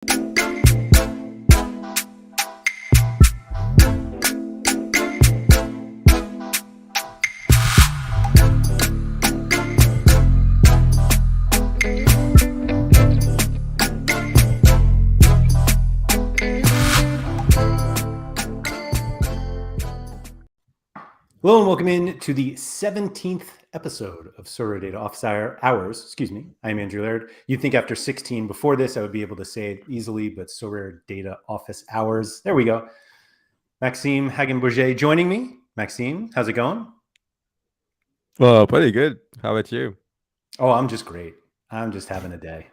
Hello and welcome in to the 17th episode of SorareData Office Hours. Excuse me. I'm Andrew Laird. You'd think after 16 before this, I would be able to say it easily, but SorareData Office Hours. There we go. Maxime Hagen-Bourget joining me. Maxime, how's it going? Well, pretty good. How about you? Oh, I'm just great. I'm just having a day.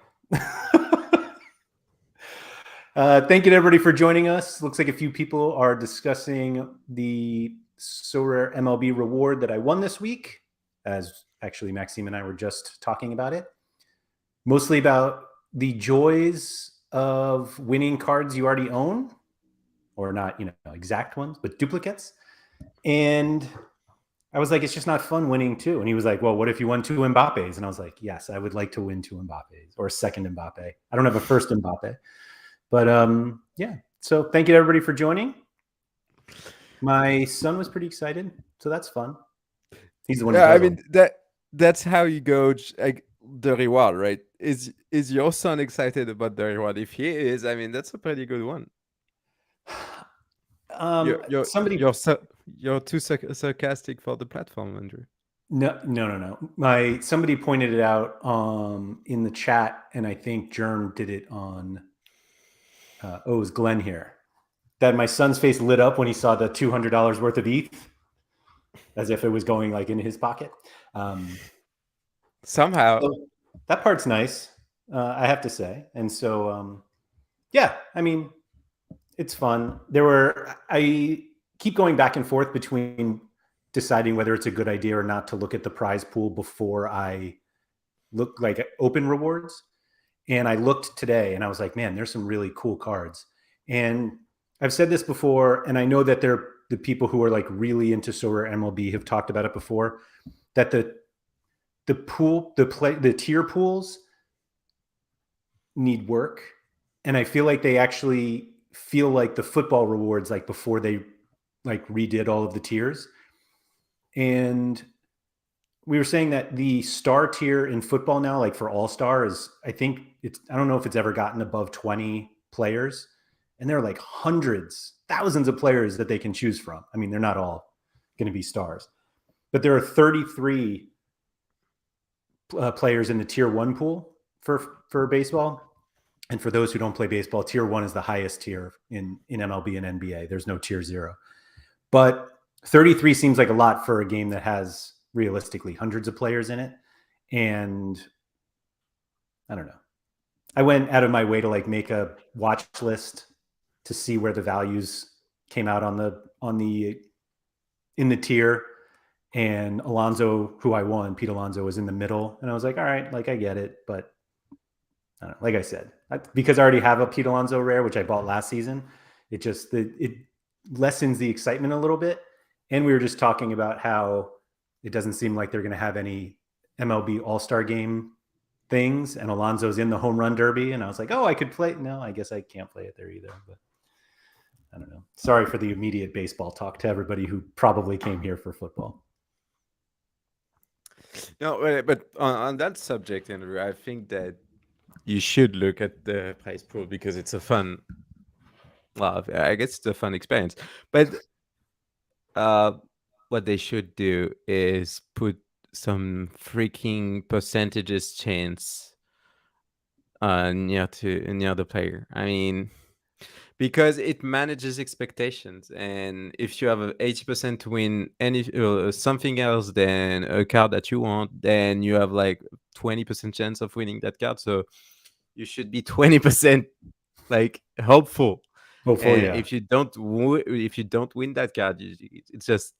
Thank you to everybody for joining us. Looks like a few people are discussing the Sorare MLB reward that I won this week, as actually Maxime and I were just talking about it. Mostly about the joys of winning cards you already own, or not, exact ones, but duplicates. And I was like, it's just not fun winning two. And he was like, well, what if you won two Mbappes? And I was like, yes, I would like to win two Mbappes or a second Mbappe. I don't have a first Mbappe. But yeah, so thank you to everybody for joining. My son was pretty excited, so that's fun. He's the one. Yeah, I mean that's how you gauge the reward, right? Is your son excited about the reward? If he is, I mean that's a pretty good one. You're too sarcastic for the platform, Andrew. No. Somebody pointed it out in the chat, and I think Germ did it on. It was Glenn here. That my son's face lit up when he saw the $200 worth of ETH, as if it was going like in his pocket. Somehow, so that part's nice, I have to say. And so, yeah, I mean, it's fun. I keep going back and forth between deciding whether it's a good idea or not to look at the prize pool before I look like open rewards. And I looked today, and I was like, man, there's some really cool cards. And I've said this before, and I know that the people who are like really into Sorare MLB have talked about it before, that the tier pools need work. And I feel like they actually feel like the football rewards, like before they like redid all of the tiers. And we were saying that the star tier in football now, like for all-star, is, I don't know if it's ever gotten above 20 players. And there are like thousands of players that they can choose from. I mean, they're not all going to be stars, but there are 33 players in the tier 1 pool for baseball. And for those who don't play baseball, tier 1 is the highest tier in MLB and NBA. There's no tier 0. But 33 seems like a lot for a game that has realistically hundreds of players in it. And I don't know. I went out of my way to like make a watch list to see where the values came out in the tier. And Alonso, who I won, Pete Alonso, was in the middle. And I was like, all right, like I get it. But I don't know, like I said, because I already have a Pete Alonso rare, which I bought last season, it lessens the excitement a little bit. And we were just talking about how it doesn't seem like they're going to have any MLB All-Star Game things. And Alonso's in the home run derby. And I was like, oh, I could play. No, I guess I can't play it there either. But I don't know. Sorry for the immediate baseball talk to everybody who probably came here for football. No, but on that subject, Andrew, I think that you should look at the prize pool because it's a fun. Well, I guess it's a fun experience. But what they should do is put some freaking percentages chance near the player. I mean, because it manages expectations, and if you have an 80% to win something else than a card that you want, then you have like 20% chance of winning that card. So you should be 20% like hopeful. And yeah. if you don't win that card, it's just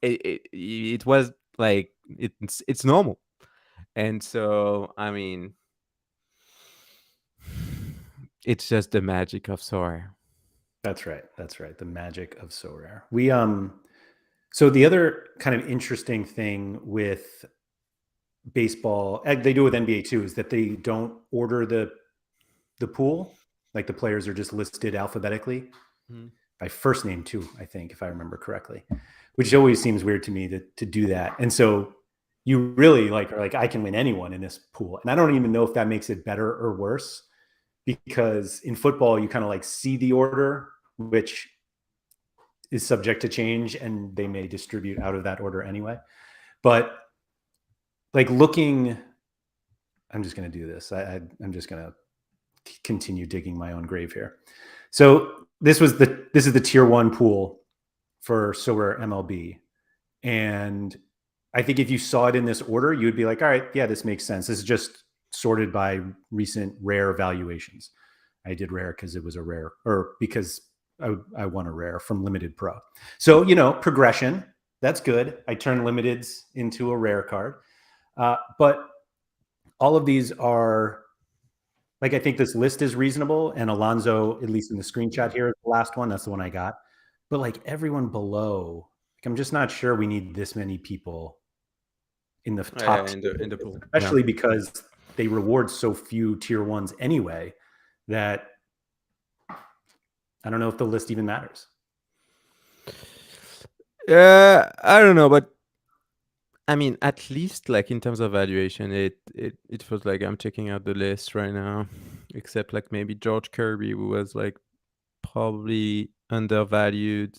it was like it's normal. And so I mean, it's just the magic of Sorare. That's right. The magic of Sorare. We so the other kind of interesting thing with baseball, they do with NBA too, is that they don't order the pool. Like the players are just listed alphabetically Mhm. by first name too, I think, if I remember correctly, which always seems weird to me to do that. And so you really like are like, I can win anyone in this pool. And I don't even know if that makes it better or worse, because in football, you kind of like see the order, which is subject to change, and they may distribute out of that order anyway. But like looking, I'm just going to do this. I'm just going to continue digging my own grave here. So this is the tier 1 pool for Sorare MLB. And I think if you saw it in this order, you would be like, all right, yeah, this makes sense. This is just sorted by recent rare valuations. I did rare because it was a rare, or because I won a rare from Limited Pro. So, progression, that's good. I turned limiteds into a rare card. But all of these are, like, I think this list is reasonable. And Alonso, at least in the screenshot here, is the last one. That's the one I got. But like everyone below, like, I'm just not sure we need this many people in the top In the pool. especially because they reward so few tier 1s anyway, that I don't know if the list even matters. I don't know, but I mean, at least like in terms of valuation, it feels like I'm checking out the list right now, except like maybe George Kirby, who was like probably undervalued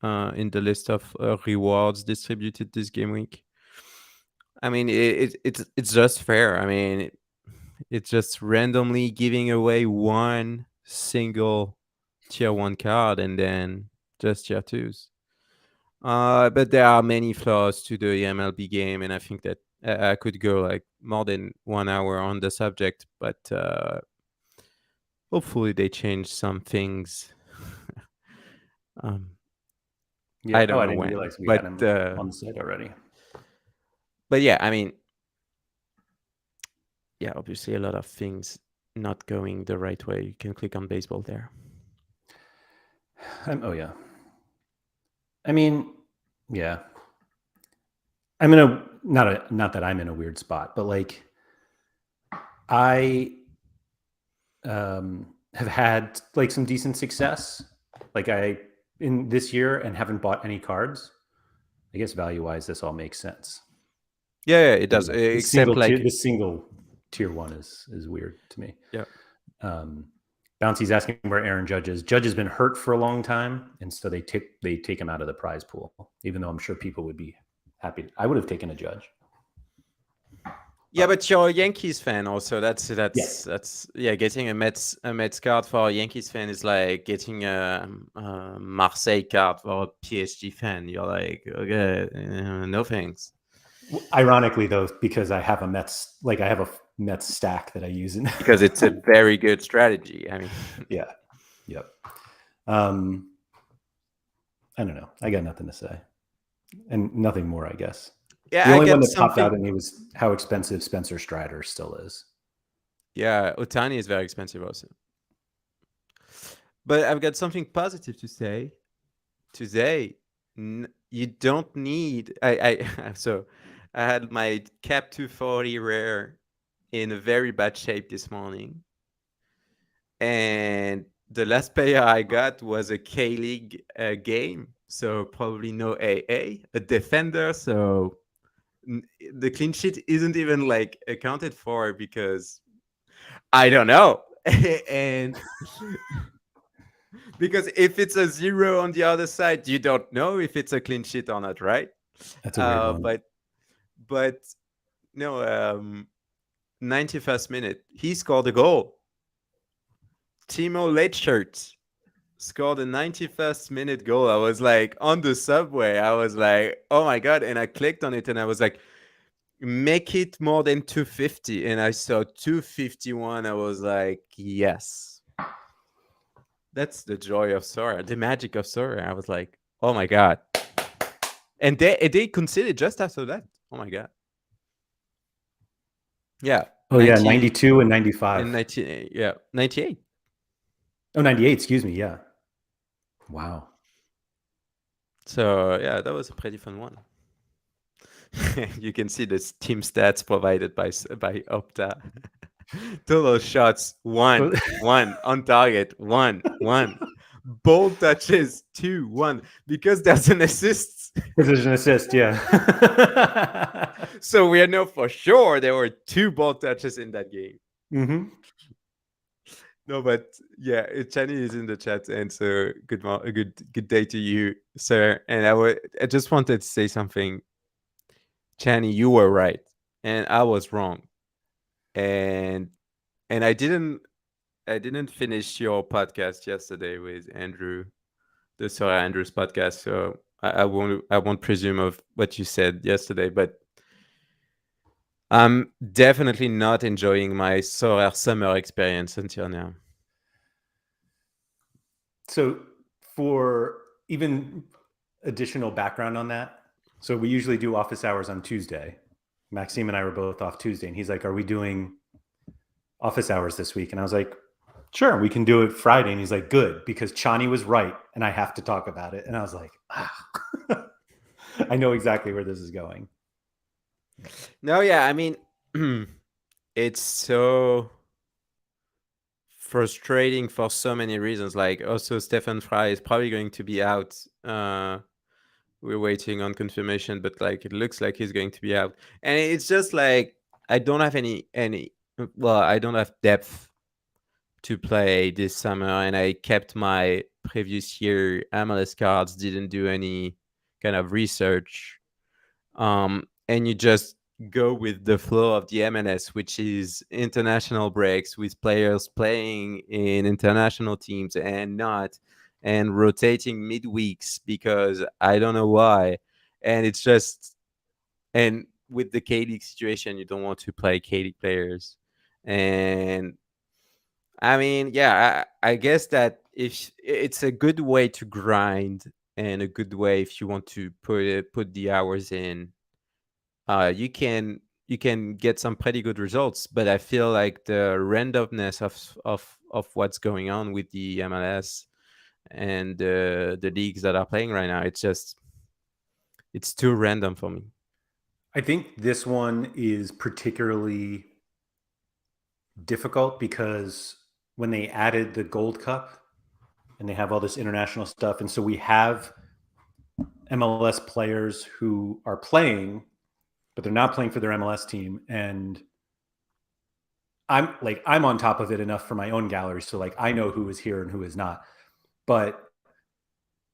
in the list of rewards distributed this game week. I mean, it's just fair. I mean, it's just randomly giving away one single tier 1 card and then just tier 2s. But there are many flaws to the MLB game, and I think that I could go like more than 1 hour on the subject, but hopefully they change some things. Yeah. I don't I know didn't when, realize we had him but on the site already. yeah, I mean, yeah, obviously a lot of things not going the right way. You can click on baseball there. Oh yeah. I mean, yeah. I'm in a not that I'm in a weird spot, but like I have had like some decent success, like I in this year, and haven't bought any cards. I guess value wise, this all makes sense. Yeah, it But does. yeah, Except like, this single tier 1 is weird to me. yeah, Bouncy's asking where Aaron Judge is. Judge has been hurt for a long time, and so they take him out of the prize pool. Even though I'm sure people would be happy. I would have taken a Judge. yeah, but you're a Yankees fan also. That's Yes. yeah. Getting a Mets card for a Yankees fan is like getting a Marseille card for a PSG fan. You're like, okay, no thanks. Ironically, though, because I have a Mets stack that I use in Because it's a very good strategy. I mean, yeah, yep. I don't know. I got nothing to say, and nothing more, I guess. yeah, The I only one get that popped out something. at me was how expensive Spencer Strider still is. Yeah, Otani is very expensive also. But I've got something positive to say today. You don't need. So I had my Cap 240 rare in a very bad shape this morning, and the last payer I got was a K League game, so probably no AA, a defender. So the clean sheet isn't even like accounted for because I don't know. And because if it's a 0 on the other side, you don't know if it's a clean sheet or not, right? That's a weird one. But no, 91st minute, he scored a goal. Timo Leitchert scored a 91st minute goal. I was like on the subway. I was like, oh my God. And I clicked on it and I was like, make it more than 250. And I saw 251. I was like, yes. That's the joy of Sora, the magic of Sora. I was like, oh my God. And they conceded just after that. Oh my God. Yeah. Oh, yeah, 90 92 and 95. and 90, yeah, 98. Oh, 98, excuse me. Yeah. Wow. So yeah, that was a pretty fun one. You can see the team stats provided by Opta. Total shots, one on target, one. Bold touches, 2-1. Because there's an assist. Precision assist, yeah. So we know for sure there were 2 ball touches in that game. Hmm. No, but yeah, Chani is in the chat, and so good day to you, sir. And I just wanted to say something. Chani, you were right, and I was wrong, and I didn't finish your podcast yesterday with Andrew, the Sorare Andrew's podcast, so I won't presume of what you said yesterday, but I'm definitely not enjoying my Sorare summer experience until now. So, for even additional background on that, so we usually do office hours on Tuesday. Maxime and I were both off Tuesday, and he's like, "Are we doing office hours this week?" And I was like, "Sure, we can do it Friday." And he's like, "Good, because Chani was right, and I have to talk about it." And I was like, I know exactly where this is going. No, yeah, I mean, it's so frustrating for so many reasons. Like, also, Stefan Fry is probably going to be out. We're waiting on confirmation, but like it looks like he's going to be out, and it's just like I don't have any. Well, I don't have depth to play this summer, and I kept my previous year MLS cards. Didn't do any kind of research, and you just go with the flow of the MLS, which is international breaks with players playing in international teams and not, and rotating midweeks because I don't know why. And it's just, and with the K League situation, you don't want to play K League players. And I mean, yeah, I guess that if it's a good way to grind and a good way if you want to put the hours in, you can get some pretty good results. But I feel like the randomness of what's going on with the MLS and the leagues that are playing right now, it's too random for me. I think this one is particularly difficult because when they added the Gold Cup and they have all this international stuff, and so we have MLS players who are playing, but they're not playing for their MLS team. And I'm on top of it enough for my own gallery, so like I know who is here and who is not. But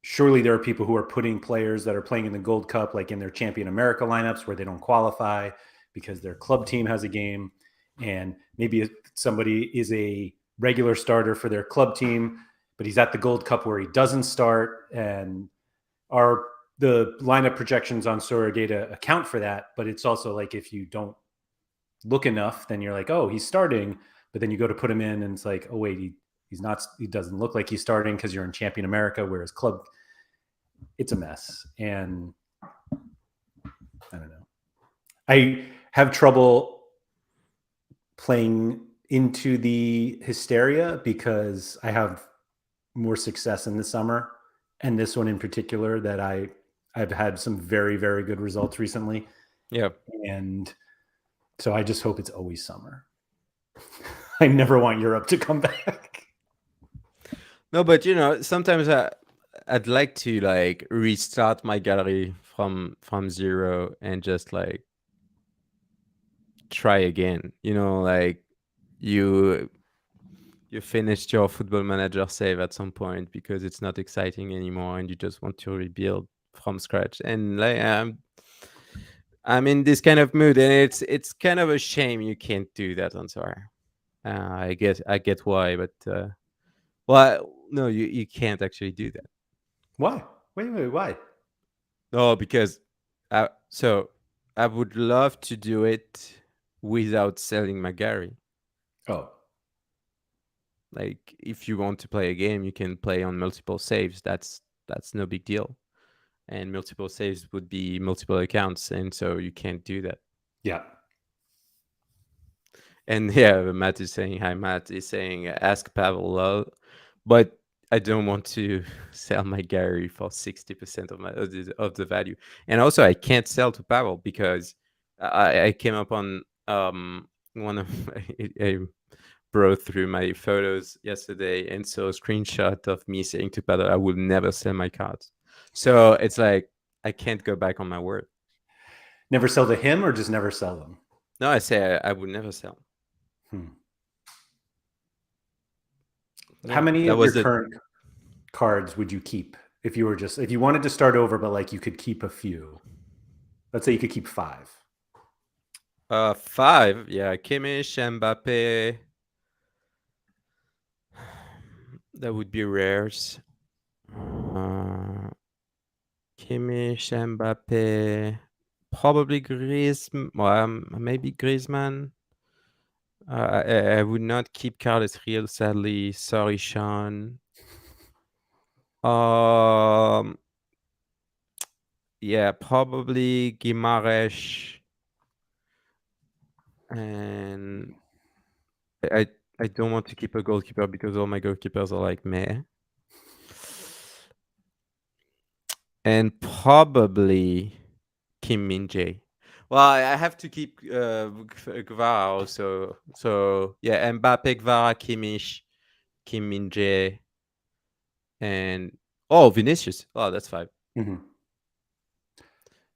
surely there are people who are putting players that are playing in the Gold Cup like in their Champion America lineups where they don't qualify because their club team has a game, and maybe somebody is a regular starter for their club team, but he's at the Gold Cup where he doesn't start. And the lineup projections on SorareData account for that, but it's also like if you don't look enough, then you're like, oh, he's starting, but then you go to put him in, and it's like, oh wait, he's not. He doesn't look like he's starting because you're in Champion America, whereas club, it's a mess. And I don't know. I have trouble playing into the hysteria because I have more success in the summer, and this one in particular that I've had some very, very good results recently. Yeah. And so I just hope it's always summer. I never want Europe to come back. No, but sometimes I'd like to like restart my gallery from zero and just like try again. Like you you finished your football manager save at some point because it's not exciting anymore and you just want to rebuild from scratch. And like I'm in this kind of mood, and it's kind of a shame you can't do that on Sorare. I get why, but well, no, you can't actually do that. Why? Wait, why? No, because so I would love to do it without selling my gallery. Oh, Like if you want to play a game, you can play on multiple saves. That's no big deal. And multiple saves would be multiple accounts, and so you can't do that. yeah. And yeah, Matt is saying hi. Matt is saying ask Pavel, lol. But I don't want to sell my gallery for 60% of the value. And also, I can't sell to Pavel because I came up on one of I browsed through my photos yesterday and saw a screenshot of me saying to Paddle, I will never sell my cards. So it's like I can't go back on my word. Never sell to him, or just never sell them? No, I say I would never sell. Hmm. How Yeah, many that of was your the current cards would you keep if you were just if you wanted to start over, but like you could keep a few? Let's say you could keep five. five. Yeah, Kimmich, Mbappe. That would be rares. Kimmich, Mbappe, probably Griezmann. Well, maybe Griezmann. I would not keep Carlos Real, sadly. Sorry, Sean. Um, yeah, probably Guimaraes, and I I don't want to keep a goalkeeper because all my goalkeepers are like meh. And probably Kim Min Jae. Well, I have to keep Kvara also. So yeah, Mbappe, Kvara, Kimmich, Kim Min Jae, and Vinicius. Oh, that's five. Mhm.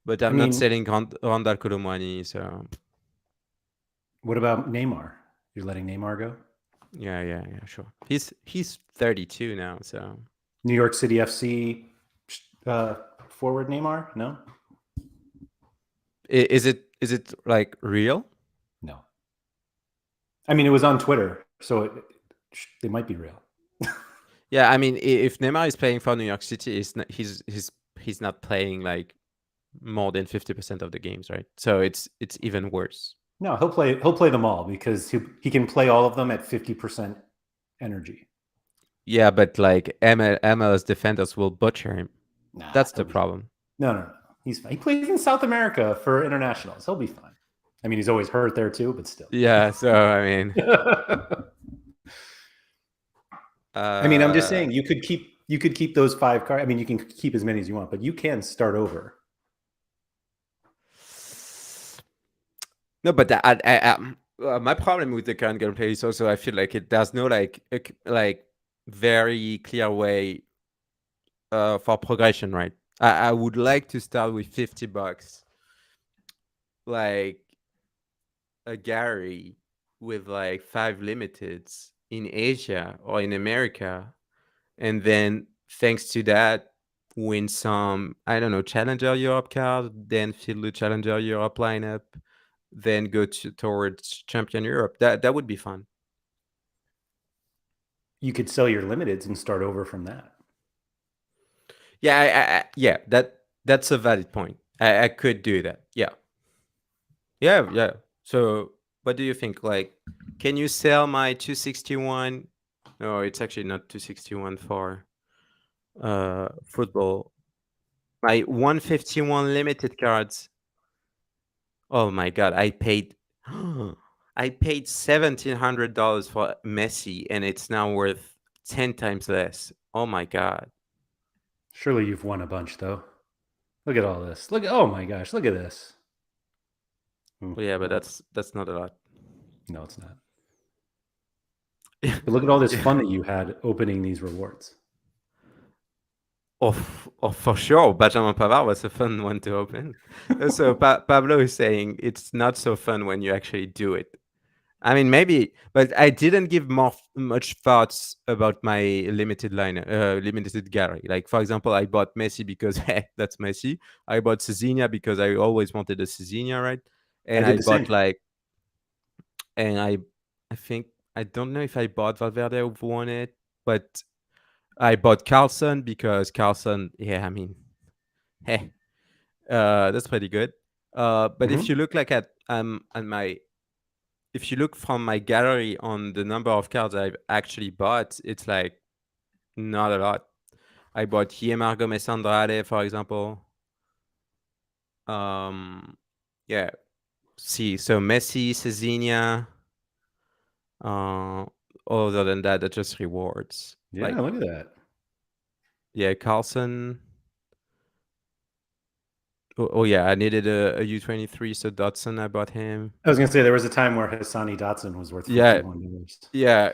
But I I'm not mean, selling Randall Colomwani, so what about Neymar? You're letting Neymar go? yeah, sure. He's 32 now, so New York City FC uh, forward Neymar? No, is it like real? no. I mean, it was on Twitter, so it might be real. Yeah, I mean, if Neymar is playing for New York City, he's not playing like more than 50% of the games, right? So it's even worse. No, he'll play them all because he can play all of them at 50% energy. Yeah, but like MLS defenders will butcher him. Nah, That's he'll the be fine. problem. No. He's fine. He plays in South America for internationals. He'll be fine. I mean, he's always hurt there too, but still. Yeah, so I mean, I mean, I'm just uh, saying you could keep those five cards. I mean, you can keep as many as you want, but you can start over. no, but my problem with the current gameplay is also I feel like there's no like like very clear way for progression, right? I would like to start with $50, like a Gary with like 5 limiteds in Asia or in America, and then thanks to that, win some, I don't know, Challenger Europe card, then fill the Challenger Europe lineup, then go towards Champion Europe. That would be fun. You could sell your limiteds and start over from that. Yeah, yeah, that's a valid point. I could do that. Yeah. So, what do you think? Like, can you sell my 261? No, it's actually not 261 for football. My 151 limited cards. Oh my god, I paid I paid $1,700 for Messi and it's now worth 10 times less. Oh my god. Surely you've won a bunch, though. Look at all this. Oh my gosh, look at this. Well, yeah, but Well, that's not a lot. no, it's not. But look at all this Yeah. fun that you had opening these rewards. For sure, Benjamin Pavard was a fun one to open. So Pablo is saying it's not so fun when you actually do it. I mean, maybe, but I didn't give much thoughts about my limited gallery. Like, for example, I bought Messi because hey, that's Messi. I bought Cezinha because I always wanted a Cezinha, right? I And did I the same. bought like, and I think I don't know if I bought Valverde who won it, but I bought Carlson because Carlson, yeah, I mean, hey, that's pretty good. But if Hmm. you look like at my if you look from my gallery on the number of cards I've actually bought, it's like not a lot. I bought Guillermo Gomez Andrade, for example. Um, yeah. See, so Messi, Cezinha. Uh, Other than that, that's just rewards. Yeah, Like, look at that. yeah, Carlson. Oh yeah, I needed a U23, so Dotson, I bought him. I was gonna say there was a time where Hassani Dotson was worth Yeah, $51. yeah,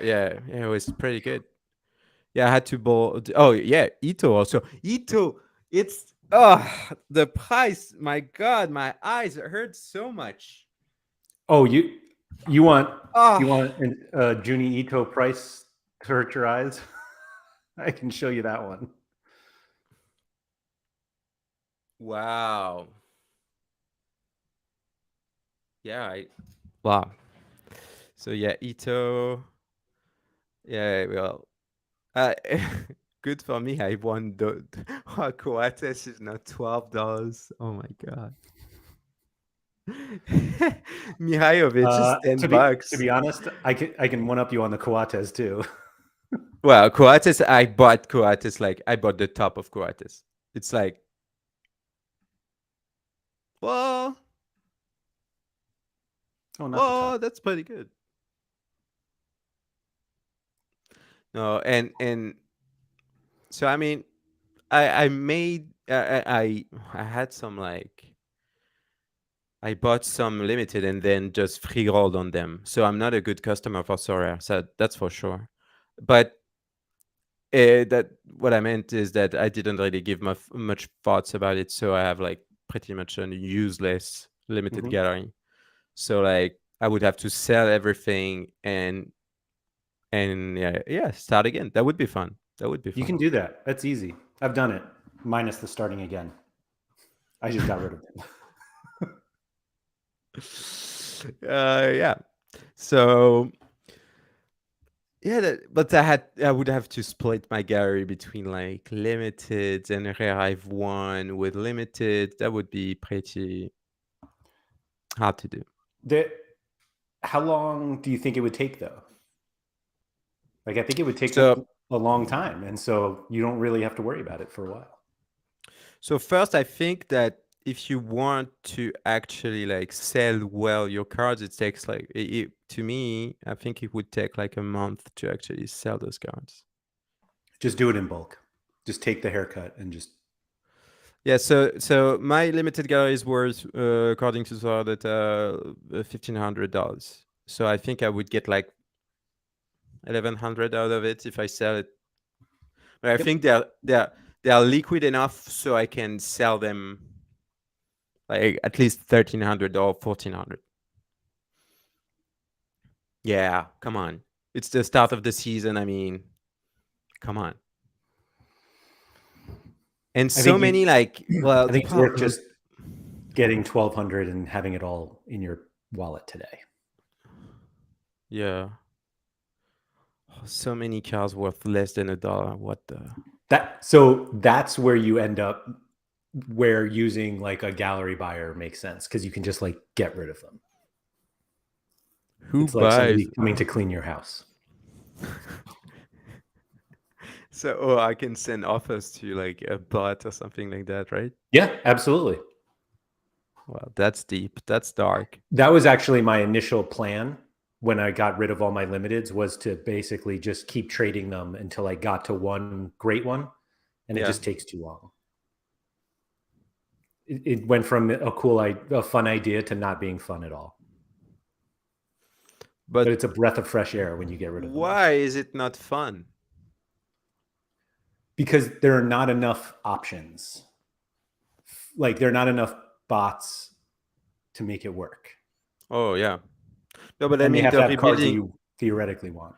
it was pretty good. Yeah, I had to buy. Oh yeah, Ito also. Ito, it's the price. My God, my eyes hurt so much. Oh, you want Oh Juni Ito price to hurt your eyes? I can show you that one. wow. Yeah, wow. So yeah, Ito. Yeah, well, uh, good for me. I won the Coates is now $12. Oh my God. Mihajlovic is ten To bucks. be honest, I can one up you on the Coates too. Well, Coates, I bought Coates, like I bought the top of Coates. It's like, well, Oh, not the top. that's pretty good. No, and so I mean, I made I had some like I bought some limited and then just free rolled on them. So I'm not a good customer for Sorare, so that's for sure. But that what I meant is that I didn't really give much thoughts about it, so I have like pretty much a useless limited Mhm. gallery. So like I would have to sell everything and yeah, start again. That would be fun. That would be You fun. can do that. That's easy. I've done it, minus the starting again. I just got rid of it. Yeah. So yeah, but I would have to split my gallery between like limited and rare I've won with limited. That would be pretty hard to do. The, how long do you think it would take though? Like I think it would take So a long time, and so you don't really have to worry about it for a while. so first I think that if you want to actually like sell well your cards, it takes like to me, I think it would take like a month to actually sell those cards. Just do it in bulk. Just take the haircut and just. Yeah, so my limited gallery is worth, according to SorareData, $1,500. So I think I would get like 1,100 out of it if I sell it. But I Yep. think they are liquid enough so I can sell them like at least 1,300 or 1,400. Yeah, come on. It's the start of the season. I mean, come on. And I so think many you. like, well, I the think it's worth problem. just getting 1,200 and having it all in your wallet today. Yeah. So many cars worth less than $1. What the? That's where you end up, where using like a gallery buyer makes sense because you can just like get rid of them. Who It's like buys? somebody coming to clean your house. So, I can send offers to like a bot or something like that, right? Yeah, absolutely. Well, that's deep. That's dark. That was actually my initial plan when I got rid of all my limiteds, was to basically just keep trading them until I got to one great one, and it Yeah. just takes too long. It went from a fun idea to not being fun at all. But But it's a breath of fresh air when you get rid of them, why is it not fun? because there are not enough options. Like there are not enough bots to make it work, Oh, yeah. No, but I and they mean have to the have cards rebuilding. you theoretically want.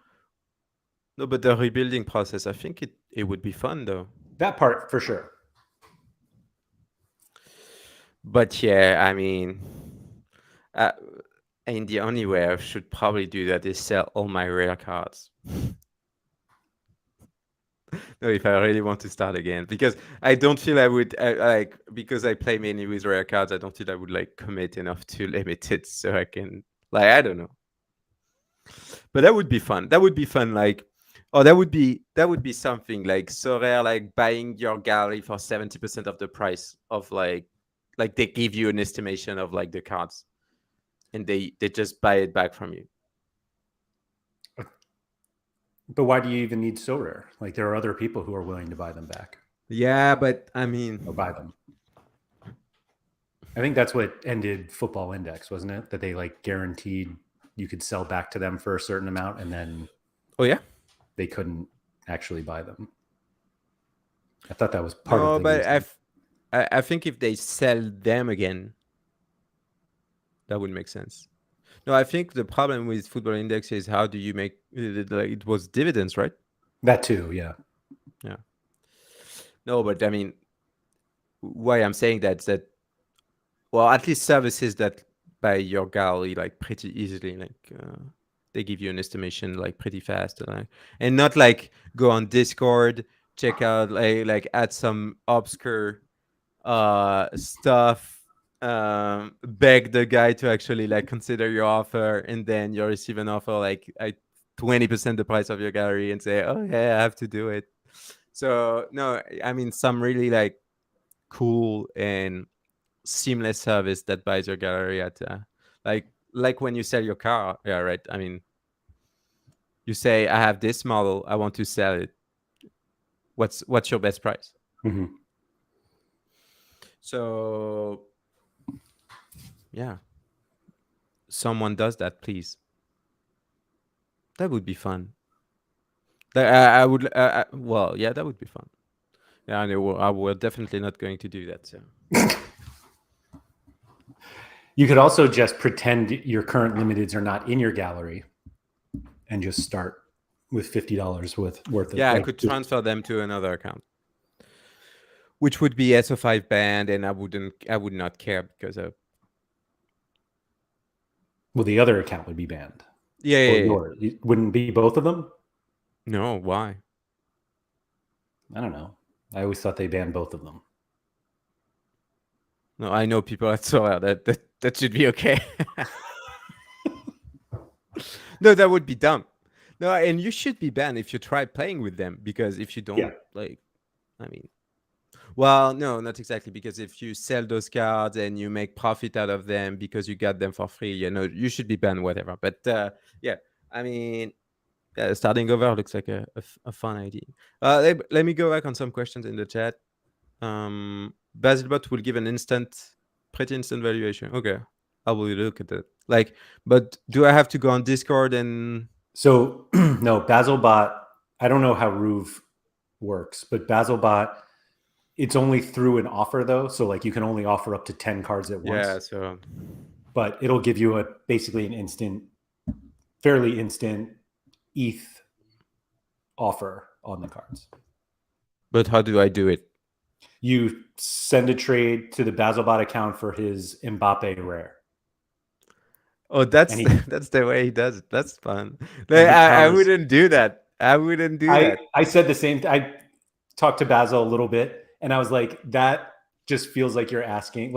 No, but the rebuilding process, I think it would be fun though. That part for sure. But yeah, I mean, uh, and the only way I should probably do that is sell all my rare cards. No, if I really want to start again, because I don't feel I would like, because I play mainly with rare cards. I don't feel I would like commit enough to limited, so I can, like, I don't know. But that would be fun. That would be fun. Like, oh, that would be something like so rare, like buying your gallery for 70% of the price of like they give you an estimation of like the cards, and they just buy it back from you. But why do you even need so rare? Like there are other people who are willing to buy them back Yeah, but I or mean, buy them. I think that's what ended Football Index, wasn't it? That they like guaranteed you could sell back to them for a certain amount, and then Oh yeah. they couldn't actually buy them. I thought that was part of No, the but reason. I think if they sell them again, that would make sense. No, I think the problem with Football Index is how do you make it, like, it was dividends, right? That too, yeah. Yeah. No, but I mean, why I'm saying that is that, well, at least services that buy your gallery like pretty easily, like they give you an estimation like pretty fast, and not like go on Discord, check out like add some obscure stuff, beg the guy to actually like consider your offer, and then you receive an offer like at 20% the price of your gallery and say, oh yeah, I have to do it. So no, I mean some really like cool and seamless service that buys your gallery at like when you sell your car. Yeah, right. I mean, you say I have this model, I want to sell it. What's your best price? Mm-hmm. So yeah, someone does that, please. That would be fun. I would. Well, yeah, that would be fun. Yeah, I we're definitely not going to do that. So You could also just pretend your current limiteds are not in your gallery and just start with $50 worth of yeah, I like. could transfer them to another account, which would be SO5 banned, and I would not care because of. Well, the other account would be banned. Yeah, Or yeah, yeah. yours. It wouldn't be both of them? No, why? I don't know. I always thought they banned both of them. No, I know people at Sorare that should be okay. No, that would be dumb. No, and you should be banned if you try playing with them, because if you Yeah. don't, like, I mean, well, no, not exactly, because if you sell those cards and you make profit out of them because you got them for free, you should be banned, whatever. But yeah, I mean, starting over looks like a fun idea. Let me go back on some questions in the chat. Basilbot will give an pretty instant valuation. Okay, I will look at that. Like, but do I have to go on Discord and? So no, Basilbot, I don't know how Roov works, but Basilbot, it's only through an offer though. So like you can only offer up to 10 cards at once. Yeah, so But it'll give you basically an fairly instant ETH offer on the cards. but how do I do it? You send a trade to the Basilbot account for his Mbappe rare. Oh, that's And he that's the way he does it. That's fun. and Like, he I counters. wouldn't do that. I wouldn't do that. I said the same. I talked to Basil a little bit, and I was like, that just feels like you're asking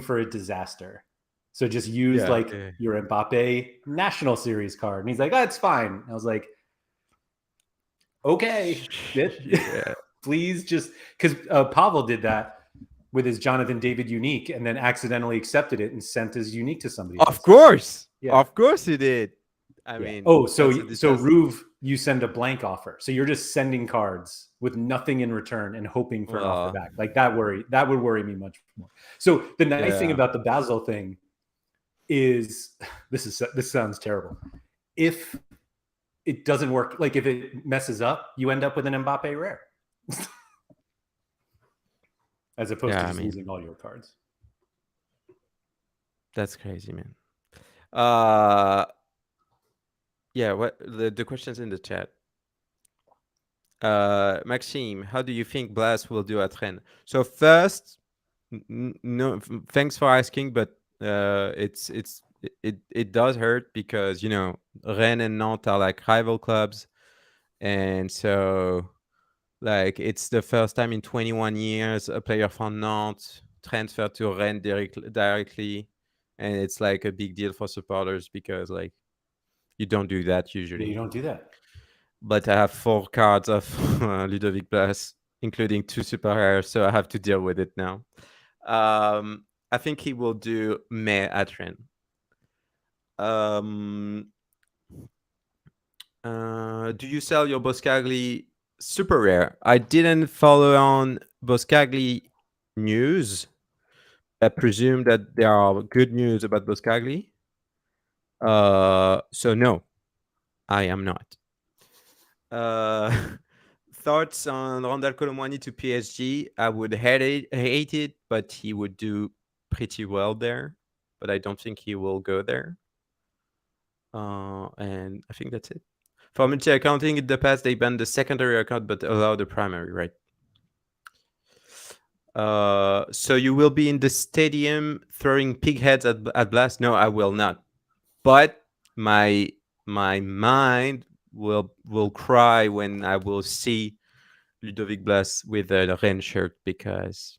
for a disaster. So just use Yeah. like Yeah. your Mbappe National Series card. And he's like, that's fine. I was like, okay, Yeah. please just because Pavel did that with his Jonathan David unique and then accidentally accepted it and sent his unique to somebody else. Of course. Yeah. Of course he did. I Yeah. mean, Oh, that's so a disaster. Roov, you send a blank offer. So you're just sending cards with nothing in return and hoping for an offer back. Like that would worry me much more. So the nice thing about the Basil thing is this sounds terrible. If it doesn't work, like if it messes up, you end up with an Mbappe rare. As opposed to just losing all your cards. That's crazy, man. Yeah, what the questions in the chat. Maxime, how do you think Blast will do at Rennes? So first, no, thanks for asking, but it does hurt because Rennes and Nantes are like rival clubs, and so like it's the first time in 21 years a player from Nantes transferred to Rennes directly, and it's like a big deal for supporters because like you don't do that usually. Yeah, you don't do that. But I have 4 cards of Ludovic Blas, including 2 super rares, so I have to deal with it now. I think he will do May at Rennes. Do you sell your Boscagli super rare? I didn't follow on Boscagli news, I presume that there are good news about Boscagli. So no, I am not. Uh, thoughts on Randall Colomwani to PSG? I would hate it, but he would do pretty well there. But I don't think he will go there. And I think that's it. For multi-accounting, in the past they banned the secondary account but allow the primary, right? So you will be in the stadium throwing pig heads at Blast? No, I will not. But my mind will cry when I will see Ludovic Blas with a Rennes shirt, because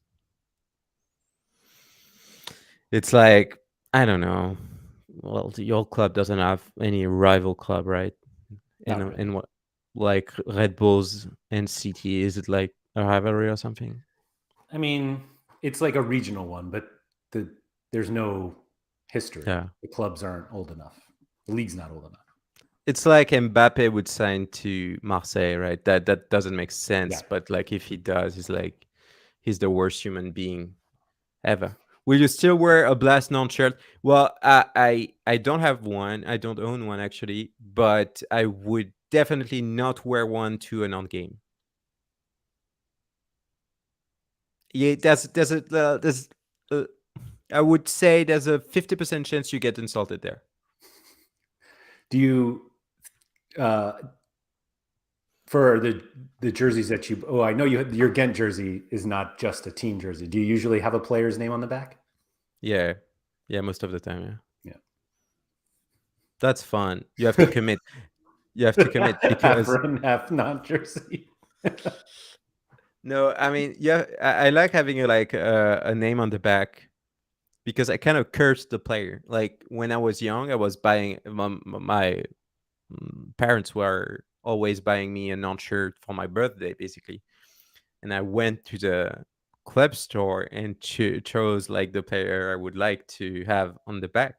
it's like, I don't know. Well, your club doesn't have any rival club, right? Not really. And what, like Red Bulls and City, is it like a rivalry or something? I mean, it's like a regional one, but there's no history. Yeah. The clubs aren't old enough. The league's not old enough. It's like Mbappe would sign to Marseille, right? That doesn't make Yeah. sense, but like if he does, he's the worst human being ever. Will you still wear a Blast non shirt? Well, I don't have one. I don't own one actually, but I would definitely not wear one to a non game. Yeah, there's uh, I would say there's a 50% chance you get insulted there. Do you uh for the jerseys that you I know your Ghent jersey is not just a team jersey. Do you usually have a player's name on the back? Yeah, yeah, most of the time, yeah. Yeah. That's fun. You have to commit. You have to commit Half because run, half not jersey. no, I mean, yeah, I like having a name on the back because I kind of cursed the player. Like when I was young, I was buying my parents were always buying me a non-shirt for my birthday, basically, and I went to the club store and chose like the player I would like to have on the back.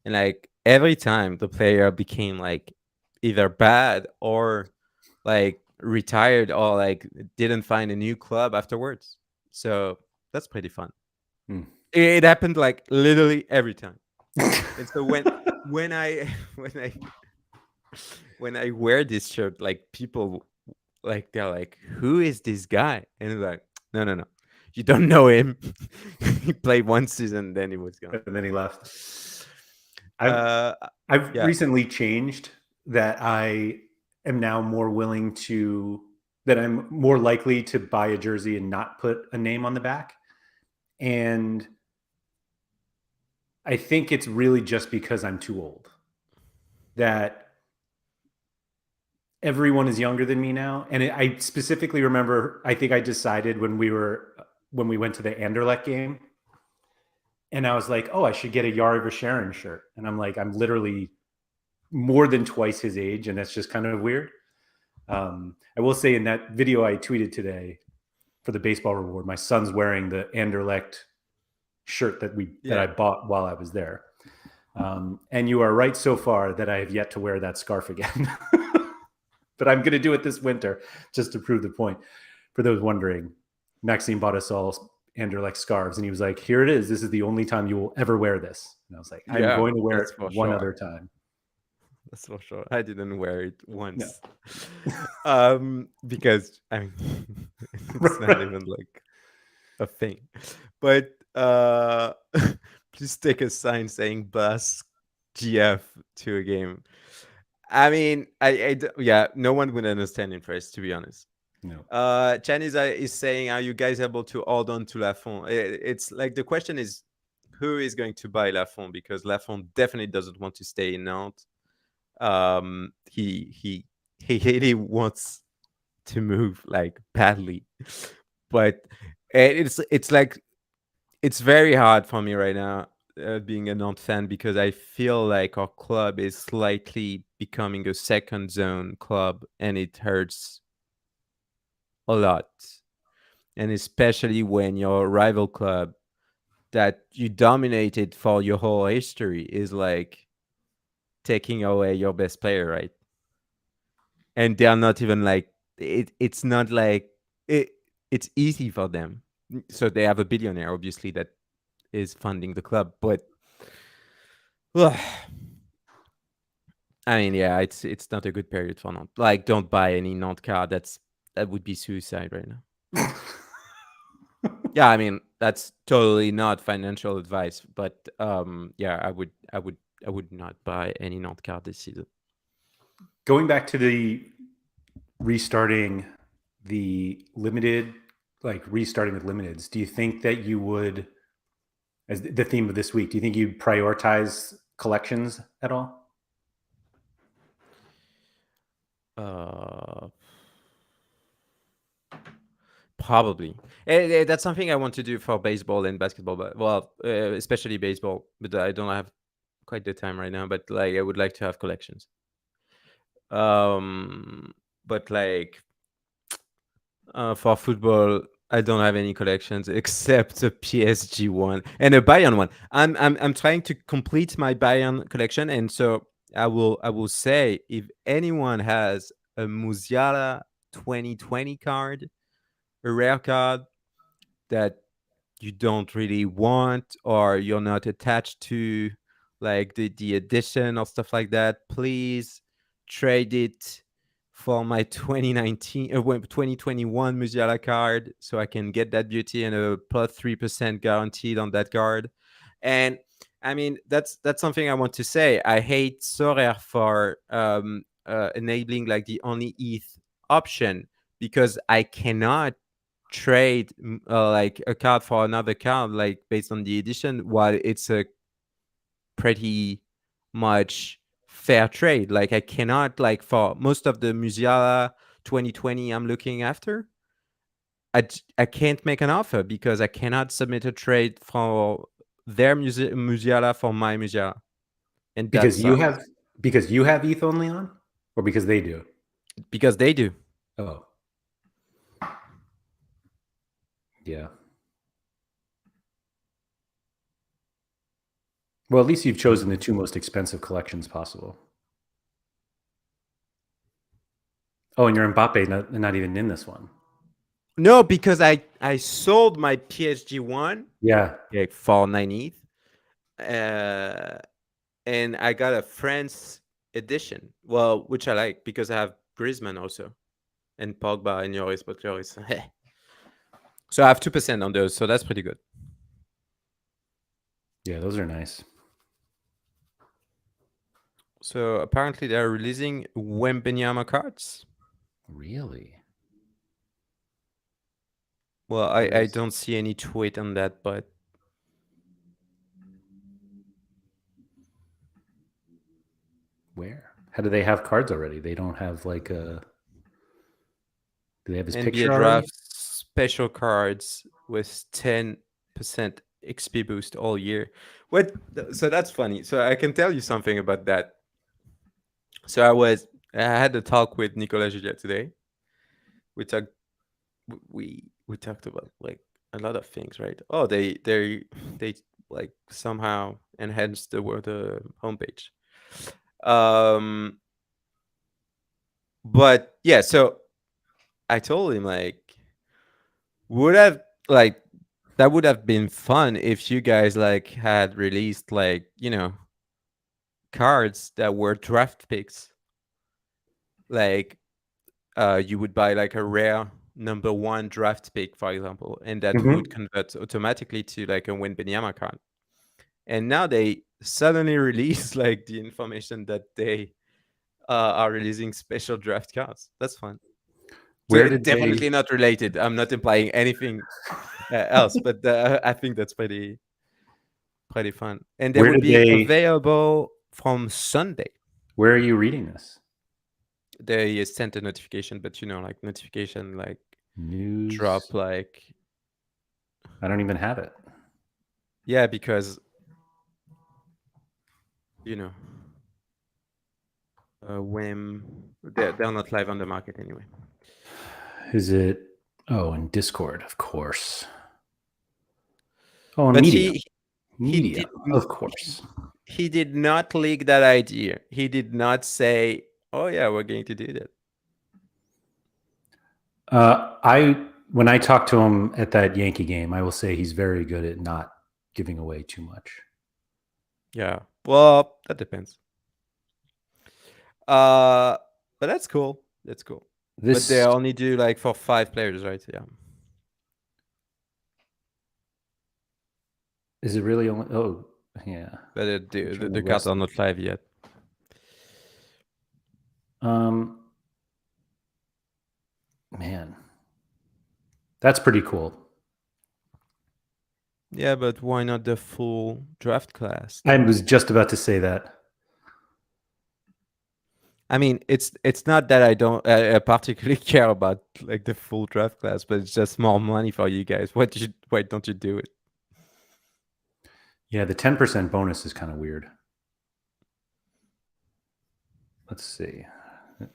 And like every time the player became like either bad or like retired or like didn't find a new club afterwards. So that's pretty fun. Hmm. It happened like literally every time. And so when I when I when I wear this shirt, like people like they're like, "Who is this guy?" And it's like, "No, no, no, you don't know him. He played one season, then he was gone." And then he left. I've Uh, I've yeah, recently changed that I am now more willing to that I'm more likely to buy a jersey and not put a name on the back. And I think it's really just because I'm too old. That everyone is younger than me now. And I specifically remember, I think I decided when we went to the Anderlecht game, and I was like, oh, I should get a Yari Sharon shirt. And I'm like, I'm literally more than twice his age, and that's just kind of weird. I will say in that video I tweeted today for the baseball reward, my son's wearing the Anderlecht shirt that I yeah. bought while I was there. And you are right so far that I have yet to wear that scarf again. But I'm going to do it this winter just to prove the point. For those wondering, Maxime bought us all Anderlecht scarves, and he was like, "Here it is. This is the only time you will ever wear this." And I was like, "I'm Yeah, going to wear that's it for one sure. other time." That's for sure. I didn't wear it No, once. Because I mean it's not right. even like a thing. But please take a sign saying bus GF to a game. I mean, yeah, no one would understand in first, to be honest. No. Chinese is saying, are you guys able to hold on to Lafont? It's like the question is, who is going to buy Lafont? Because Lafont definitely doesn't want to stay in Nantes. He really wants to move like badly, but it's like it's very hard for me right now, being a Nantes fan, because I feel like our club is slightly becoming a second zone club, and it hurts a lot. And especially when your rival club that you dominated for your whole history is like taking away your best player, right? And they are not even like it's not like it. It's easy for them. So they have a billionaire, obviously, that is funding the club. But ugh, I mean, yeah, it's not a good period for Nantes. Like, don't buy any Nantes card. That would be suicide right now. Yeah, I mean, that's totally not financial advice, but yeah, I would not buy any Nantes card this season. Going back to the restarting the limited, like restarting with limiteds, do you think that you would, as the theme of this week, do you think you'd prioritize collections at all? Uh, Probably. That's something I want to do for baseball and basketball, but well, especially baseball. But I don't have quite the time right now. But like, I would like to have collections. Um, but like for football, I don't have any collections except a PSG one and a Bayern one. I'm trying to complete my Bayern collection, and so I will say if anyone has a Musiala 2020 card, a rare card that you don't really want or you're not attached to, like the edition or stuff like that, please trade it for my 2019 2021 Musiala card so I can get that beauty and a plus 3% guaranteed on that card. And I mean, that's something I want to say. I hate Sorare for enabling like the only ETH option, because I cannot trade like a card for another card like based on the edition, while it's a pretty much fair trade. Like, I cannot, like, for most of the Musiala 2020 I'm looking after, I can't make an offer because I cannot submit a trade for their Musiala for my Musiala, and that Because you sucks. have because you have ETH only on, or because they do? Because they do. Oh, yeah. Well, at least you've chosen the two most expensive collections possible. Oh, and your Mbappe not even in this one. No, because I sold my PSG one Yeah. like for 9 ETH. And I got a France edition. Well, which I like because I have Griezmann also, and Pogba and Lloris, but Lloris. So I have 2% on those, so that's pretty good. Yeah, those are nice. So apparently they're releasing Wembanyama cards. Really? Well, I don't see any tweet on that, but Where? How do they have cards already? They don't have like a. Do they have his NBA picture already? draft special cards with 10% XP boost all year. What? So that's funny. So I can tell you something about that. So I had a talk with Nicolas Juliet today. We talked we talked about like a lot of things, right? Oh, they like somehow enhanced the homepage. Um, but yeah, so I told him like, would have like that would have been fun if you guys like had released like, cards that were draft picks. Like, you would buy like a rare number one draft pick, for example, and that would Mm-hmm. convert automatically to like a Wembanyama card. And now they suddenly release like the information that they are releasing special draft cards. That's fun. So Where it's did they? definitely not related. I'm not implying anything else, but I think that's pretty fun. And they Where will did be they? available from Sunday. Where are you reading this? They sent a notification, but like notification like News. drop like, I don't even have it. yeah, because you know when they're not live on the market anyway. Is it? Oh, in Discord, of course. Oh, and But Medium. he Medium, did of course. he did not leak that idea. He did not say, "Oh yeah, we're going to do that." I when I talk to him at that Yankee game, I will say he's very good at not giving away too much. Yeah. Well, that depends. But that's cool. That's cool. But they This only do like for 5 players, right? Yeah. is it really only? Oh, yeah. But Return the the cards rest are of not live yet. Man, that's pretty cool. Yeah, but why not the full draft class I then? was just about to say that. I mean, it's not that I don't particularly care about like the full draft class, but it's just more money for you guys. Why don't you do it? Yeah, the 10% bonus is kind of weird. Let's see.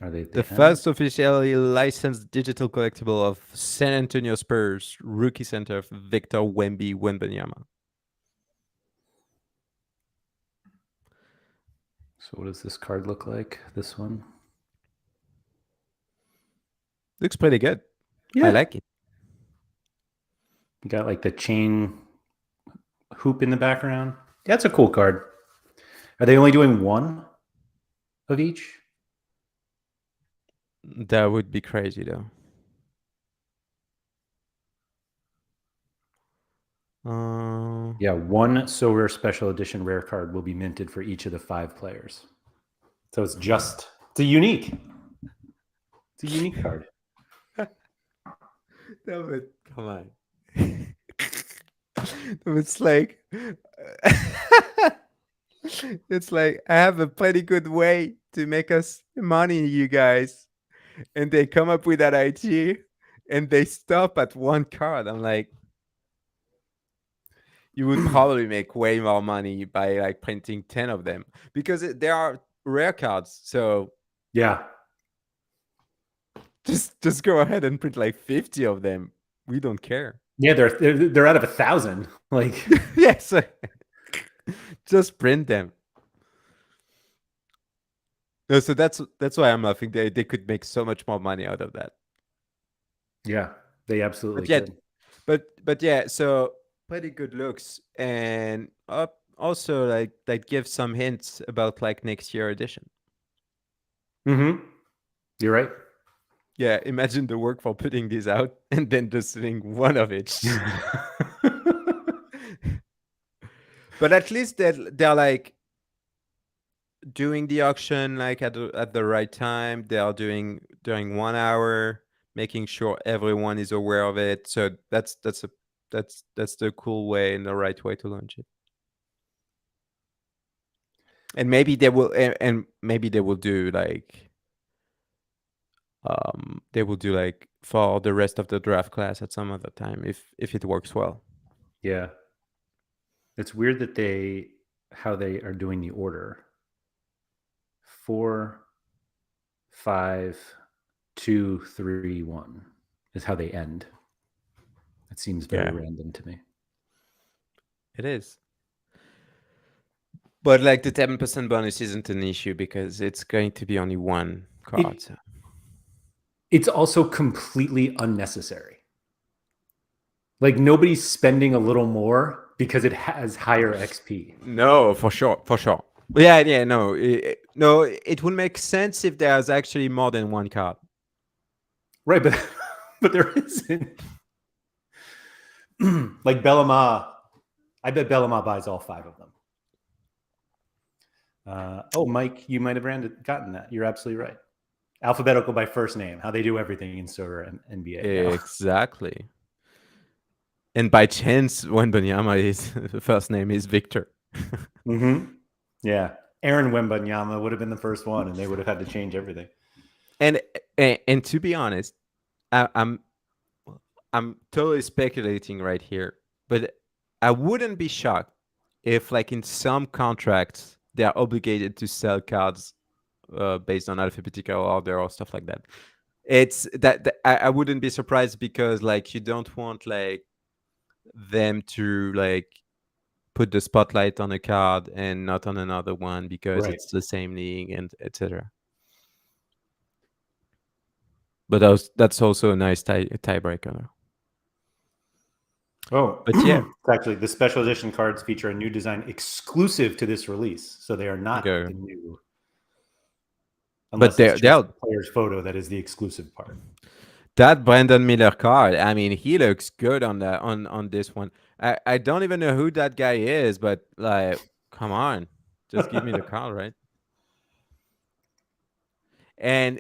Are they at The the end? first officially licensed digital collectible of San Antonio Spurs rookie center Victor Wembanyama. So what does this card look like? This one? Looks pretty good. I Yeah. like it. You got like the chain hoop in the background. That's a cool card. Are they only doing one of each? That would be crazy though. Yeah, one Sorare special edition rare card will be minted for each of the 5 players. So it's a unique. It's a unique card. No, but come on. It's like it's like I have a pretty good way to make us money, you guys. And they come up with that idea and they stop at one card. I'm like, you would probably make way more money by like printing 10 of them because there are rare cards. So Yeah. just go ahead and print like 50 of them. We don't care. Yeah, they're out of 1,000. Like Yes. Just print them. No, so that's why I'm laughing. They could make so much more money out of that. yeah, they absolutely But yeah, could. but yeah, so pretty good looks, and also like that gives some hints about like next year edition. Mm-hmm. You're right. Yeah, imagine the work for putting these out and then just doing one of each. But at least they're like doing the auction like at the right time. They are doing during 1 hour, making sure everyone is aware of it. So that's the cool way and the right way to launch it. And maybe they will and maybe they will do like for the rest of the draft class at some other time if it works well. Yeah. It's weird that how they are doing the order. 4, 5, 2, 3, 1 is how they end. It seems very Yeah, random to me. it is. But like the 10% bonus isn't an issue because it's going to be only one card. It it's also completely unnecessary. Like nobody's spending a little more because it has higher XP. No, for sure, for sure. Yeah, yeah, no, no. It would make sense if there's actually more than one card. Right, but but there isn't. Like Bellama, I bet Bellama buys all 5 of them. Oh, Mike, you might have gotten that. You're absolutely right. Alphabetical by first name, how they do everything in Sorare and NBA now. Exactly. And by chance, Wembanyama is the first name is Victor. Mm-hmm. Yeah, Aaron Wembanyama would have been the first one, and they would have had to change everything. And to be honest, I'm totally speculating right here, but I wouldn't be shocked if, like, in some contracts, they are obligated to sell cards based on alphabetical order or stuff like that. It's that I wouldn't be surprised because, like, you don't want like them to like put the spotlight on a card and not on another one because Right. it's the same league and etc. But that's also a nice tiebreaker. Oh, But yeah, actually, the special edition cards feature a new design exclusive to this release, so they are not okay. the new. But Unless it's just they'll the player's photo that is the exclusive part. that Brandon Miller card. I mean, he looks good on that on this one. I don't even know who that guy is, but like, come on, just give me the card, right? And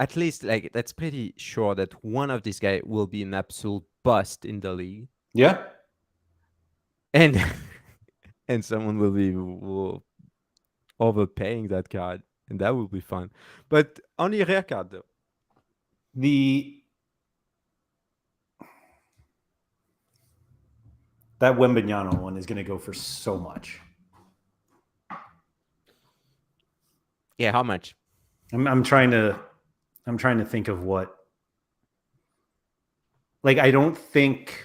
at least like that's pretty sure that one of these guys will be an absolute bust in the league, Yeah. and and someone will overpaying that card, and that will be fun. But only rare card though. The that Wembanyama one is going to go for so much. Yeah, how much? I'm trying to think of what. Like, I don't think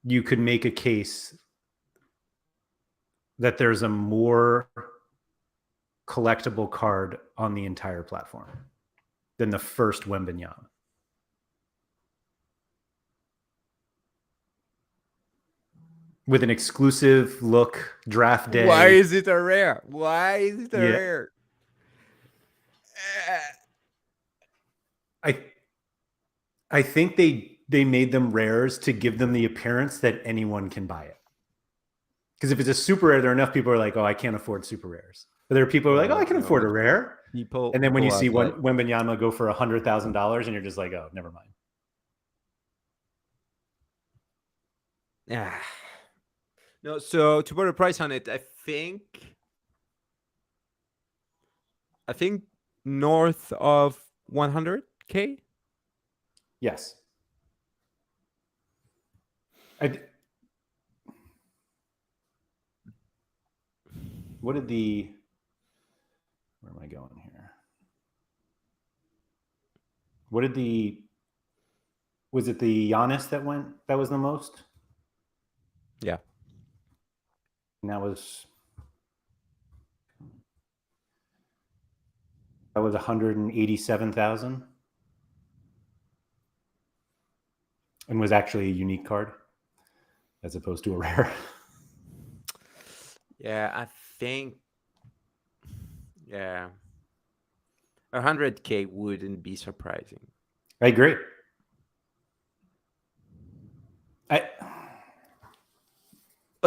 you could make a case that there's a more collectible card on the entire platform than the first Wembanyama. With an exclusive look draft day. Why is it a rare? Why is it a Yeah. rare? I think they made them rares to give them the appearance that anyone can buy it. Because if it's a super rare, there are enough people who are like, oh, I can't afford super rares. But there are people who are like, oh, I can No, afford a but rare. people, And then when you see have like, Wembanyama go for $100,000, and you're just like, oh, never mind. ah. No, so to put a price on it, I think north of 100K. Yes. What did the? Where am I going here? What did the? Was it the Giannis that went? That was the most. Yeah. And that was 187,000, and was actually a unique card as opposed to a rare. Yeah, I think, yeah, 100K wouldn't be surprising. I agree.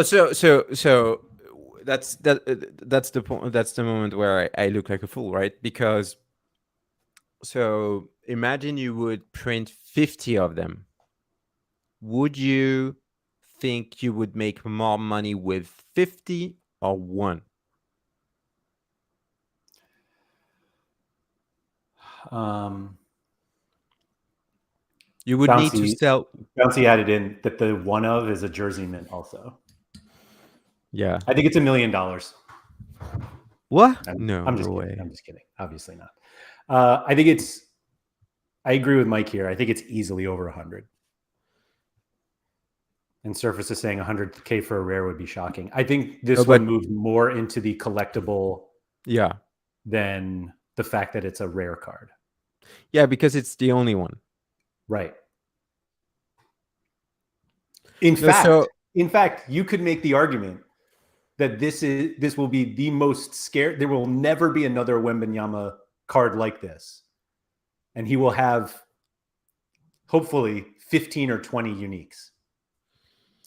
So that's that's the point. That's the moment where I look like a fool, right? Because so imagine you would print 50 of them. Would you think you would make more money with 50 or one? You would need to sell. Bouncy added in that the one of is a jersey mint also. Yeah. I think it's $1 million. What? I'm No just kidding. way. I'm just kidding. Obviously not. I agree with Mike here. I think it's easily over 100. And Surface is saying 100K for a rare would be shocking. I think this one moves more into the collectible, yeah, than the fact that it's a rare card. Yeah, because it's the only one. Right. In fact, you could make the argument that this will be the most scared. There will never be another Wembanyama card like this, and he will have hopefully 15 or 20 uniques.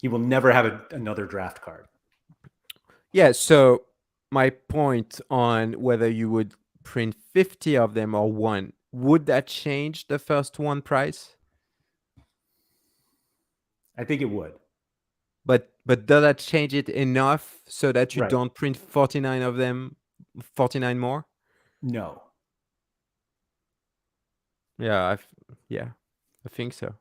He will never have another draft card. Yeah. So my point on whether you would print 50 of them or one, would that change the first one price? I think it would. But does that change it enough so that you Right. don't print 49 of them, 49 more? No. Yeah, I think so.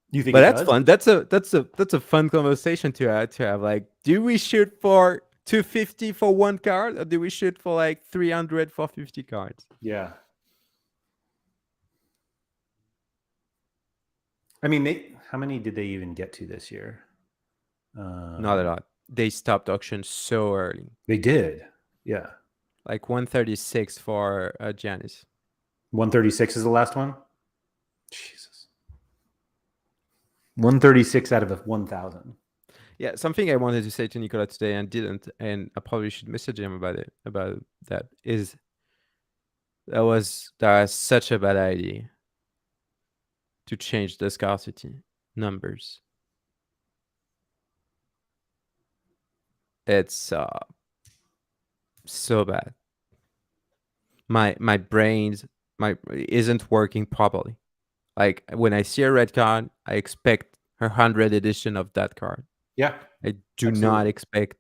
You think But it that's does? fun. That's a fun conversation to have. Like, do we shoot for 250 for one card, or do we shoot for like 300 for 50 cards? Yeah. I mean, how many did they even get to this year? Not a lot. They stopped auction so early. They did. Yeah. Like 136 for Giannis. 136 is the last one. Jesus. 136 out of 1,000. Yeah, something I wanted to say to Nicola today and didn't, and I probably should message him about that, is that was such a bad idea to change the scarcity numbers. It's so bad. My brain isn't working properly. Like when I see a red card, I expect 100 edition of that card. Yeah, I do not absolutely. expect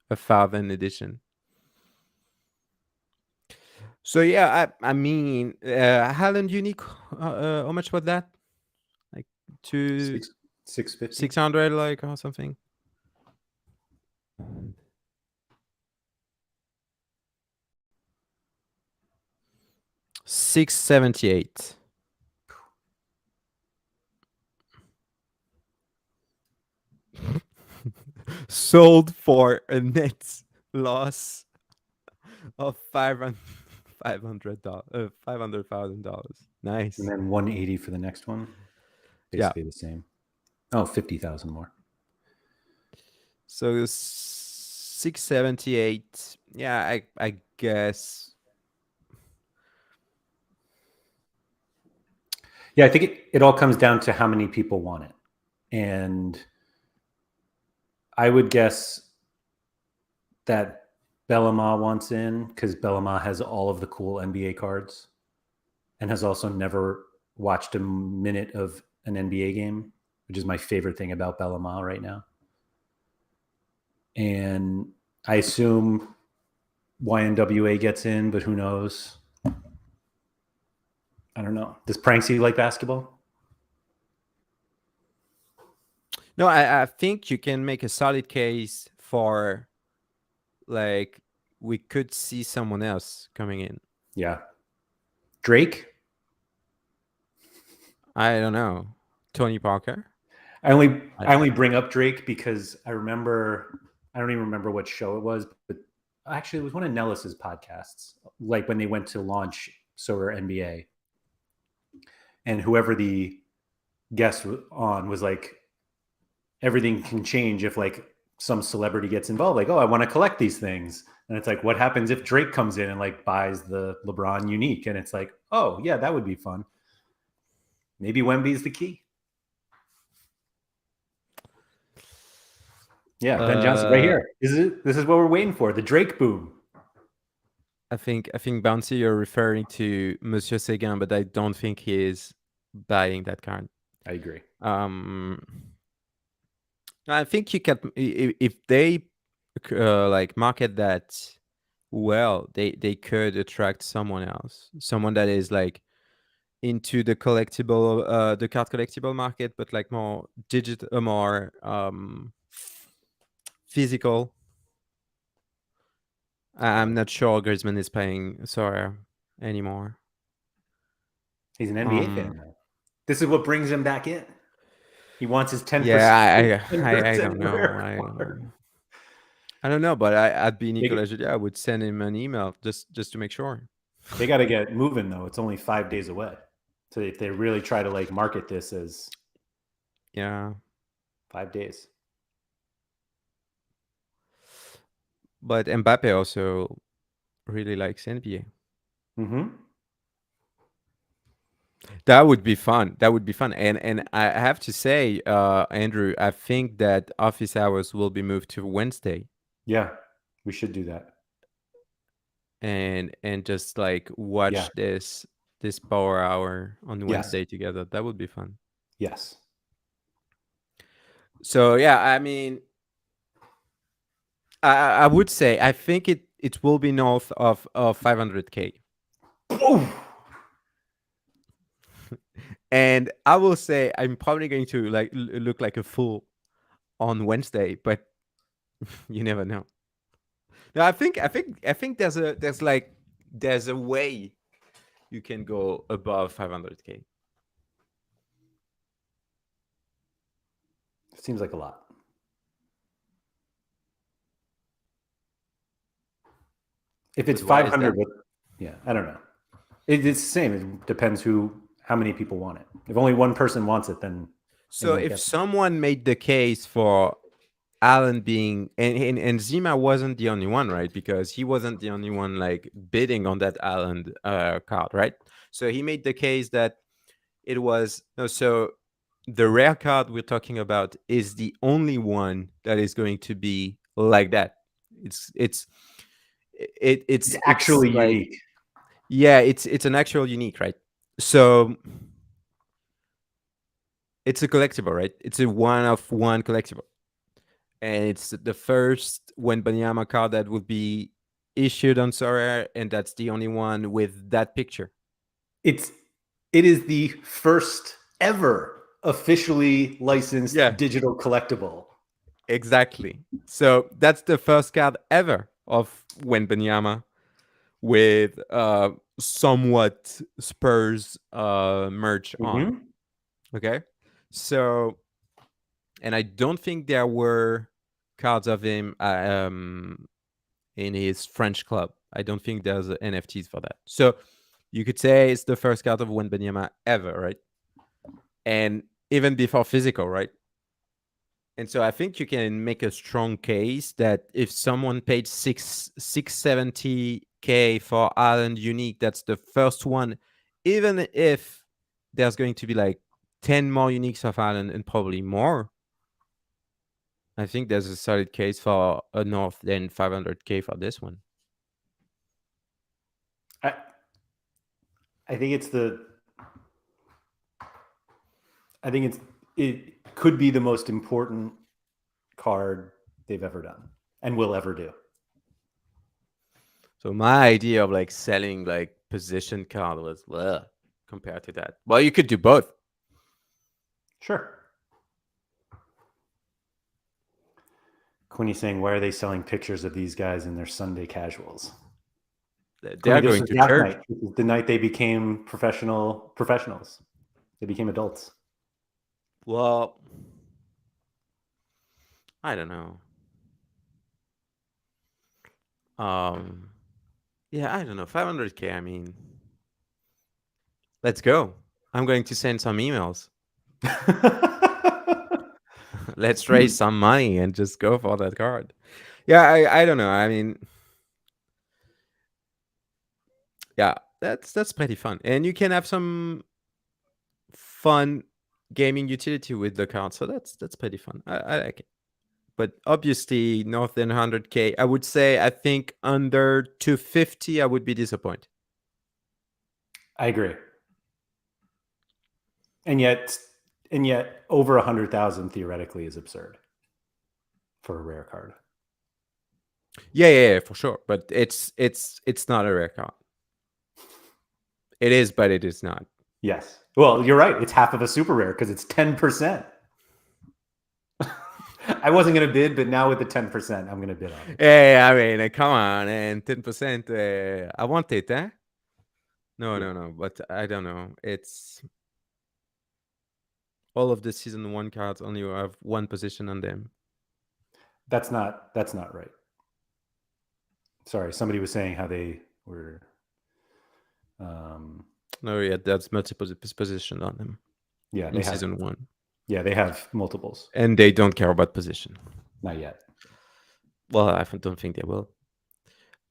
1,000 edition. So yeah, I mean, Haaland unique. How much was that? Like two 650. 600, like, or something. 678. Sold for a net loss of $500,000. And Nice. then 180 for the next one. Yeah. Basically the same. Oh, 50,000 more. So 678. Yeah, I guess. Yeah, I think it all comes down to how many people want it. And I would guess that Bellama wants in because Bellama has all of the cool NBA cards and has also never watched a minute of an NBA game, which is my favorite thing about Bellama right now. And I assume YNWA gets in, but who knows? I don't know. Does Pranksy like basketball? No, I think you can make a solid case for, like, we could see someone else coming in. Yeah. Drake? I don't know. Tony Parker? I only bring up Drake because I don't even remember what show it was, but actually it was one of Nellis's podcasts, like when they went to launch Sorare NBA. And whoever the guest on was like, everything can change if like some celebrity gets involved. Like, oh, I want to collect these things. And it's like, what happens if Drake comes in and like buys the LeBron unique? And it's like, oh yeah, that would be fun. Maybe Wemby's the key. Yeah, Ben Johnson right here. This is what we're waiting for, the Drake boom. I think Bouncy, you're referring to Monsieur Seguin, but I don't think he is buying that card. I agree. I think you can, if they like market that well, they could attract someone else, someone that is like into the collectible, the card collectible market, but like more digital, more physical. I'm not sure Griezmann is playing Sorare anymore. He's an NBA fan now. This is what brings him back in. He wants his 10%. Yeah, I 10% don't know. rare card. I don't know, but I'd be They, Nicolas Julia. I would send him an email just to make sure. they got to get moving though. It's only 5 days away. So if they really try to like market this as Yeah, 5 days. but Mbappe also really likes NBA. Mm-hmm. That would be fun. That would be fun. And I have to say, Andrew, I think that office hours will be moved to Wednesday, Yeah, we should do that. and just like watch Yeah. this power hour on Yes. Wednesday together. That would be fun. Yes. So yeah, I mean, I would say I think it will be north of 500K. Oh, And I will say I'm probably going to like look like a fool on Wednesday, but you never know. No, I think there's a way you can go above 500K. seems like a lot. If it's But why is 500, that? yeah, I don't know. It's the same. It depends how many people want it. If only one person wants it, then So if someone made the case for Allen being and Zima wasn't the only one, right? Because he wasn't the only one like bidding on that Allen card, right? So he made the case that it was no. So the rare card we're talking about is the only one that is going to be like that. It's It's actually like unique. yeah, it's an actual unique, right? So it's a collectible, right? It's a one of one collectible, and it's the first Wembanyama card that would be issued on Sorare, and that's the only one with that picture. It is the first ever officially licensed Yeah, digital collectible. exactly. So that's the first card ever of Wembanyama with somewhat Spurs merch on. Mm-hmm. Okay, so and I don't think there were cards of him in his French club. I don't think there's NFTs for that. So you could say it's the first card of Wembanyama ever, right? And even before physical, right? And so I think you can make a strong case that if someone paid 670K for Ireland Unique, that's the first one, even if there's going to be like 10 more uniques of Ireland and probably more. I think there's a solid case for a north than 500K for this one. I think it's it could be the most important card they've ever done and will ever do. So my idea of like selling like position card was compared to that. Well, you could do both. Sure. Quinny saying, why are they selling pictures of these guys in their Sunday casuals? They are going to church. Night. This is the night they became professionals. They became adults. Well, I don't know. Yeah, I don't know. 500K. I mean, let's go. I'm going to send some emails. Let's raise some money and just go for that card. Yeah, I don't know. I mean, yeah, that's pretty fun, and you can have some fun gaming utility with the card. So that's pretty fun. I like it. But obviously, north than 100K, I would say. I think under 250, I would be disappointed. I agree. And yet over 100,000 theoretically is absurd for a rare card. Yeah, for sure. But it's not a rare card. It is, but it is not. Yes. Well, you're right. It's half of a super rare because it's 10%. I wasn't going to bid, but now with the 10%, I'm going to bid on it. Hey, I mean, come on, and 10%. I want it, eh? No. But I don't know. It's all of the season 1 cards only have one position on them. That's not right. Sorry, somebody was saying how they were. No, yeah, that's multiple position on them. Yeah, in season 1. Yeah, they have multiples, and they don't care about position. Not yet. Well, I don't think they will.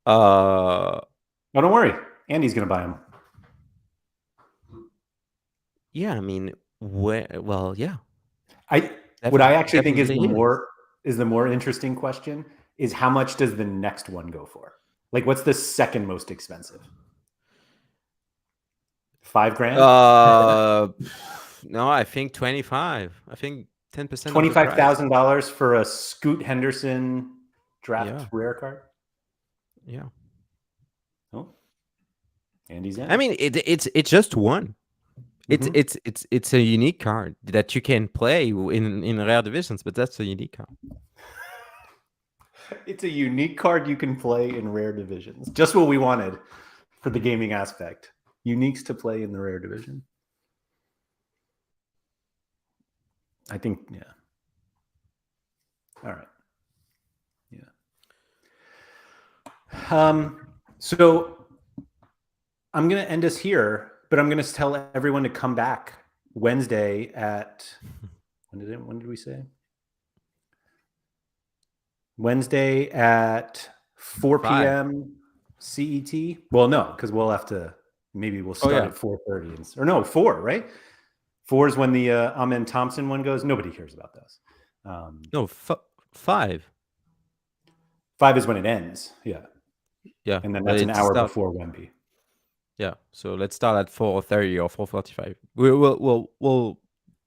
Oh, don't worry. Andy's going to buy them. Yeah, I mean, well, yeah. What I actually think is the more interesting question is how much does the next one go for? Like, what's the second most expensive? $5,000? No, I think 25. I think 10%. $25,000 for a Scoot Henderson draft rare card. Yeah. Oh, Andy's in. I mean, it's just one. It's a unique card that you can play in rare divisions, but that's a unique card. It's a unique card you can play in rare divisions. Just what we wanted for the gaming aspect. Uniques to play in the rare division. I think, yeah. All right. Yeah. So I'm going to end us here, but I'm going to tell everyone to come back Wednesday at When did we say? Wednesday at 4 p.m. CET. Well, no, because we'll have to. Maybe we'll start at 4:30 or no 4, right? 4 is when the Amen Thompson one goes. Nobody cares about those. No, 5. 5 is when it ends. Yeah. Yeah. And then that's an hour before Wemby. Yeah. So let's start at 4:30 or 4:45.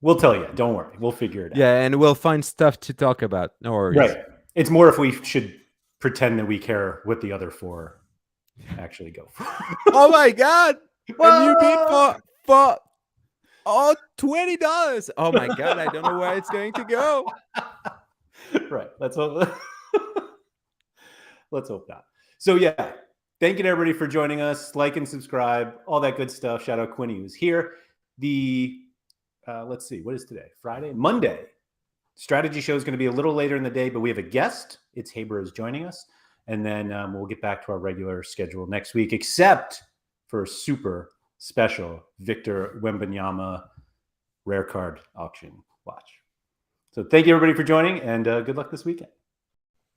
We'll tell you. Don't worry. We'll figure it out. Yeah, and we'll find stuff to talk about. No worries. Right. It's more if we should pretend that we care what the other 4 actually go for. Oh my God. And you bid for $20. Oh my God. I don't know where it's going to go. Right. Let's hope not. So yeah, thank you to everybody for joining us. Like and subscribe, all that good stuff. Shout out Quinny who's here. Let's see, what is today? Friday? Monday. Strategy show is going to be a little later in the day, but we have a guest. It's Haber is joining us. And then we'll get back to our regular schedule next week, except for a super special Victor Wembanyama rare card auction watch. So thank you everybody for joining, and good luck this weekend.